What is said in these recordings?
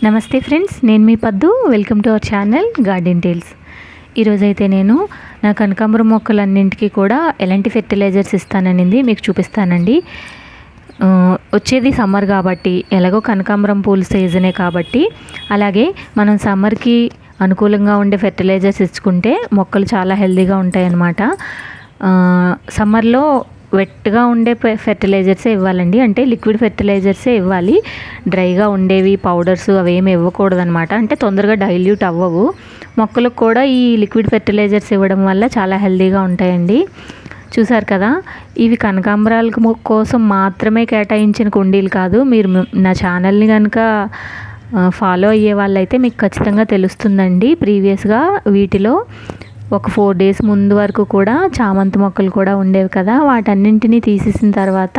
నమస్తే ఫ్రెండ్స్, నేను మీ Paddu. Welcome to our channel garden tales. ఈరోజైతే నేను నా కనకాంబరం మొక్కలన్నింటికి కూడా ఎలాంటి ఫెర్టిలైజర్స్ ఇస్తాననేది మీకు చూపిస్తానండి. వచ్చేది సమ్మర్ కాబట్టి, ఎలాగో కనకాంబరం పూల సీజనే కాబట్టి, అలాగే మనం సమ్మర్కి అనుకూలంగా ఉండే ఫెర్టిలైజర్స్ ఇచ్చుకుంటే మొక్కలు చాలా హెల్తీగా ఉంటాయన్నమాట. సమ్మర్లో వెట్గా ఉండే ఫెర్టిలైజర్సే ఇవ్వాలండి, అంటే లిక్విడ్ ఫెర్టిలైజర్సే ఇవ్వాలి. డ్రైగా ఉండేవి పౌడర్స్ అవేమి ఇవ్వకూడదు అనమాట. అంటే తొందరగా డైల్యూట్ అవ్వవు. మొక్కలకు కూడా ఈ లిక్విడ్ ఫెర్టిలైజర్స్ ఇవ్వడం వల్ల చాలా హెల్తీగా ఉంటాయండి. చూసారు కదా, ఇవి కనకాంబరాల కోసం మాత్రమే కేటాయించిన కుండీలు కాదు. మీరు నా ఛానల్ని కనుక ఫాలో అయ్యే వాళ్ళైతే మీకు ఖచ్చితంగా తెలుస్తుందండి. ప్రీవియస్గా వీటిలో ఒక 4 days ముందు వరకు కూడా చామంతి మొక్కలు కూడా ఉండేవి కదా, వాటన్నింటినీ తీసేసిన తర్వాత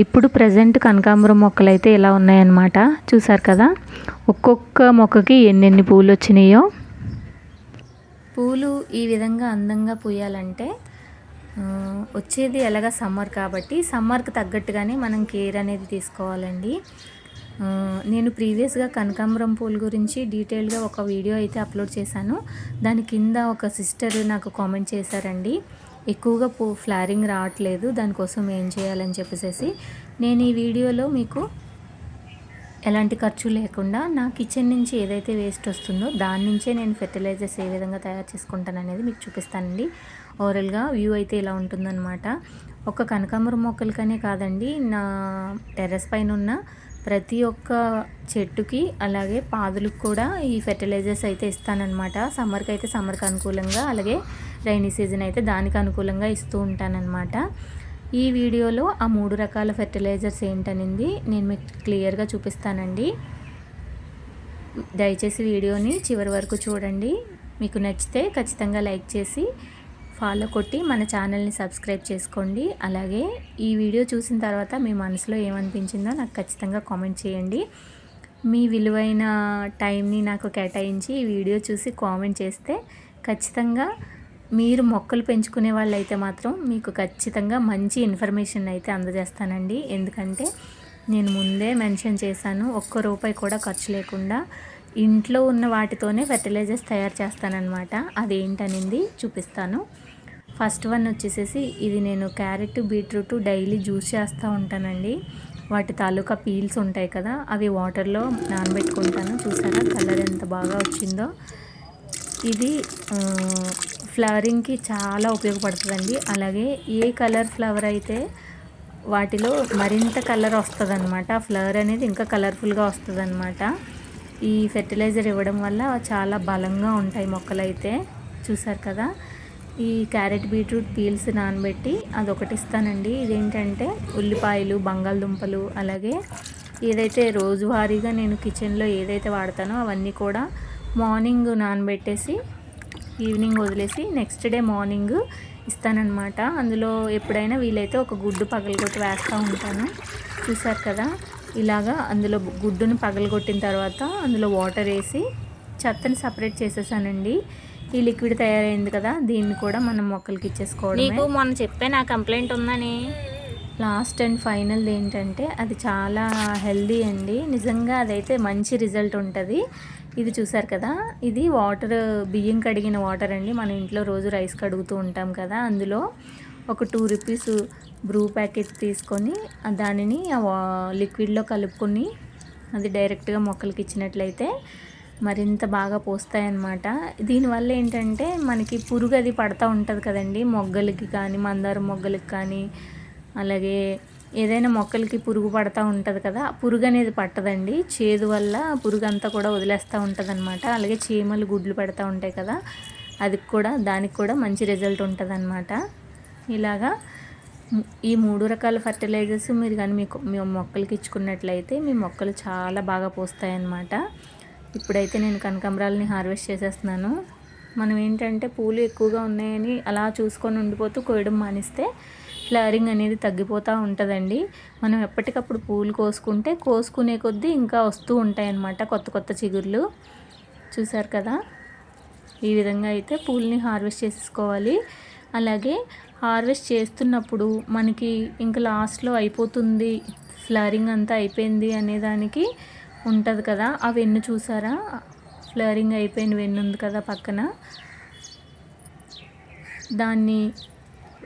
ఇప్పుడు ప్రజెంట్ కనకాంబరం మొక్కలు అయితే ఇలా ఉన్నాయన్నమాట. చూసారు కదా, ఒక్కొక్క మొక్కకి ఎన్నెన్ని పూలు వచ్చినాయో. పూలు ఈ విధంగా అందంగా పూయాలంటే వచ్చేది ఎలాగా సమ్మర్ కాబట్టి, సమ్మర్కి తగ్గట్టుగానే మనం కేర్ అనేది తీసుకోవాలండి. నేను ప్రీవియస్గా కనకాంబరం పూల గురించి డీటెయిల్గా ఒక వీడియో అయితే అప్లోడ్ చేశాను. దాని కింద ఒక సిస్టర్ నాకు కామెంట్ చేశారండి, ఎక్కువగా ఫ్లవరింగ్ రావట్లేదు, దానికోసం ఏం చేయాలని చెప్పేసి. నేను ఈ వీడియోలో మీకు ఎలాంటి ఖర్చు లేకుండా నా కిచెన్ నుంచి ఏదైతే వేస్ట్ వస్తుందో దాని నుంచే నేను ఫెర్టిలైజర్స్ ఏ విధంగా తయారు చేసుకుంటాను అనేది మీకు చూపిస్తానండి. ఓవరాల్గా వ్యూ అయితే ఇలా ఉంటుందన్నమాట. ఒక కనకాంబరం మొక్కలకనే కాదండి, నా టెర్రస్ పైన ఉన్న ప్రతి ఒక్క చెట్టుకి అలాగే పాదులకు కూడా ఈ ఫెర్టిలైజర్స్ అయితే ఇస్తానన్నమాట. సమ్మర్కి అయితే సమ్మర్కి అనుకూలంగా, అలాగే రైనీ సీజన్ అయితే దానికి అనుకూలంగా ఇస్తూ ఉంటానన్నమాట. ఈ వీడియోలో ఆ 3 రకాల ఫెర్టిలైజర్స్ ఏంటనేది నేను మీకు క్లియర్గా చూపిస్తానండి. దయచేసి వీడియోని చివరి వరకు చూడండి. మీకు నచ్చితే ఖచ్చితంగా లైక్ చేసి ఫాలో కొట్టి మన ఛానల్ని సబ్స్క్రైబ్ చేసుకోండి. అలాగే ఈ వీడియో చూసిన తర్వాత మీ మనసులో ఏమనిపించిందో నాకు ఖచ్చితంగా కామెంట్ చేయండి. మీ విలువైన టైంని నాకు కేటాయించి ఈ వీడియో చూసి కామెంట్ చేస్తే ఖచ్చితంగా మీరు మొక్కలు పెంచుకునే వాళ్ళు అయితే మాత్రం మీకు ఖచ్చితంగా మంచి ఇన్ఫర్మేషన్ అయితే అందజేస్తానండి. ఎందుకంటే నేను ముందే మెన్షన్ చేశాను, ఒక్క రూపాయి కూడా ఖర్చు లేకుండా ఇంట్లో ఉన్న వాటితోనే ఫెర్టిలైజర్స్ తయారు చేస్తానన్నమాట. అదేంటనేది చూపిస్తాను. ఫస్ట్ వన్ వచ్చేసేసి, ఇది నేను క్యారెట్ బీట్రూట్ డైలీ జ్యూస్ చేస్తూ ఉంటానండి. వాటి తాలూకా పీల్స్ ఉంటాయి కదా, అవి వాటర్లో నానబెట్టుకుంటాను. చూసారా కలర్ ఎంత బాగా వచ్చిందో. ఇది ఫ్లవరింగ్కి చాలా ఉపయోగపడుతుందండి. అలాగే ఏ కలర్ ఫ్లవర్ అయితే వాటిలో మరింత కలర్ వస్తుంది అనమాట, ఫ్లవర్ అనేది ఇంకా కలర్ఫుల్గా వస్తుంది అనమాట. ఈ ఫెర్టిలైజర్ ఇవ్వడం వల్ల చాలా బలంగా ఉంటాయి మొక్కలు అయితే. చూసారు కదా, ఈ క్యారెట్ బీట్రూట్ పీల్స్ నానబెట్టి అదొకటి ఇస్తానండి. ఇదేంటంటే ఉల్లిపాయలు, బంగాళదుంపలు, అలాగే ఏదైతే రోజువారీగా నేను కిచెన్లో ఏదైతే వాడతానో అవన్నీ కూడా మార్నింగ్ నానబెట్టేసి ఈవినింగ్ వదిలేసి నెక్స్ట్ డే మార్నింగ్ ఇస్తానన్నమాట. అందులో ఎప్పుడైనా వీలైతే ఒక గుడ్డు పగలగొట్టి వేస్తూ ఉంటాను. చూసారు కదా, ఇలాగా అందులో గుడ్డును పగలగొట్టిన తర్వాత అందులో వాటర్ వేసి చెత్తని సపరేట్ చేసేసానండి. ఈ లిక్విడ్ తయారైంది కదా, దీన్ని కూడా మనం మొక్కలకి ఇచ్చేసుకోవడం. నీకు మొన్న చెప్పే నా కంప్లైంట్ ఉందని. లాస్ట్ అండ్ ఫైనల్ ఏంటంటే అది చాలా హెల్దీ అండి, నిజంగా అదైతే మంచి రిజల్ట్ ఉంటుంది. ఇది చూసారు కదా, ఇది వాటర్, బియ్యం కడిగిన వాటర్ అండి. మన ఇంట్లో రోజు రైస్ కడుగుతూ ఉంటాం కదా, అందులో ఒక 2 rupees బ్రూ ప్యాకెట్ తీసుకొని దానిని లిక్విడ్లో కలుపుకొని అది డైరెక్ట్గా మొక్కలకి ఇచ్చినట్లయితే మరింత బాగా పోస్తాయన్నమాట. దీనివల్ల ఏంటంటే మనకి పురుగు అది పడుతూ ఉంటుంది కదండి, మొగ్గలకి కానీ, మందారం మొగ్గలకి కానీ, అలాగే ఏదైనా మొక్కలకి పురుగు పడుతూ ఉంటుంది కదా, పురుగు అనేది పట్టదండి. చేదు వల్ల పురుగు అంతా కూడా వదిలేస్తూ ఉంటుంది అనమాట. అలాగే చీమలు గుడ్లు పెడతా ఉంటాయి కదా, అది కూడా, దానికి కూడా మంచి రిజల్ట్ ఉంటుంది అనమాట. ఇలాగా ఈ 3 రకాల ఫర్టిలైజర్స్ మీరు కానీ మీ మొక్కలకి ఇచ్చుకున్నట్లయితే మీ మొక్కలు చాలా బాగా పోస్తాయన్నమాట. ఇప్పుడైతే నేను కనకాంబరాలని హార్వెస్ట్ చేసేస్తున్నాను. మనం ఏంటంటే పూలు ఎక్కువగా ఉన్నాయని అలా చూసుకొని ఉండిపోతూ కోయడం మానేస్తే ఫ్లవరింగ్ అనేది తగ్గిపోతూ ఉంటుందండి. మనం ఎప్పటికప్పుడు పూలు కోసుకునే కొద్దీ ఇంకా వస్తూ ఉంటాయి అన్నమాట కొత్త కొత్త చిగుర్లు. చూసారు కదా, ఈ విధంగా అయితే పూలని హార్వెస్ట్ చేసేసుకోవాలి. అలాగే హార్వెస్ట్ చేస్తున్నప్పుడు మనకి ఇంకా లాస్ట్లో అయిపోతుంది, ఫ్లవరింగ్ అంతా అయిపోయింది అనేదానికి ఉంటుంది కదా, ఆ వెన్ను చూసారా, ఫ్లవరింగ్ అయిపోయిన వెన్ను ఉంది కదా పక్కన, దాన్ని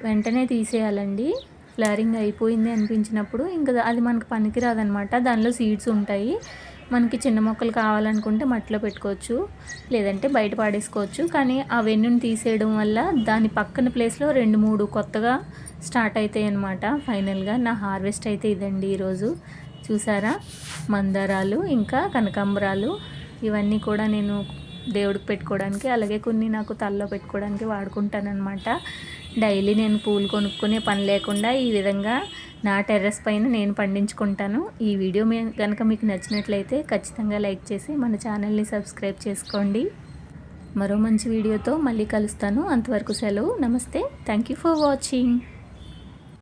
వెంటనే తీసేయాలండి. ఫ్లవరింగ్ అయిపోయింది అనిపించినప్పుడు ఇంకా అది మనకు పనికిరాదనమాట. దానిలో సీడ్స్ ఉంటాయి. మనకి చిన్న మొక్కలు కావాలనుకుంటే మట్టిలో పెట్టుకోవచ్చు, లేదంటే బయట పాడేసుకోవచ్చు. కానీ ఆ వెన్నుని తీసేయడం వల్ల దాని పక్కన ప్లేస్లో 2-3 కొత్తగా స్టార్ట్ అవుతాయి అన్నమాట. ఫైనల్గా నా హార్వెస్ట్ అయితే ఇదండి ఈరోజు. చూసారా, మందారాలు ఇంకా కనకాంబరాలు ఇవన్నీ కూడా నేను దేవుడికి పెట్టుకోవడానికి, అలాగే కొన్ని నాకు తలలో పెట్టుకోవడానికి వాడుకుంటానన్నమాట. డైలీ నేను పూలు కొనుక్కునే పని లేకుండా ఈ విధంగా నా టెర్రస్ పైన నేను పండించుకుంటాను. ఈ వీడియో కనుక మీకు నచ్చినట్లయితే ఖచ్చితంగా లైక్ చేసి మన ఛానల్ని సబ్స్క్రైబ్ చేసుకోండి. మరో మంచి వీడియోతో మళ్ళీ కలుస్తాను. అంతవరకు సెలవు. నమస్తే. Thank you for watching.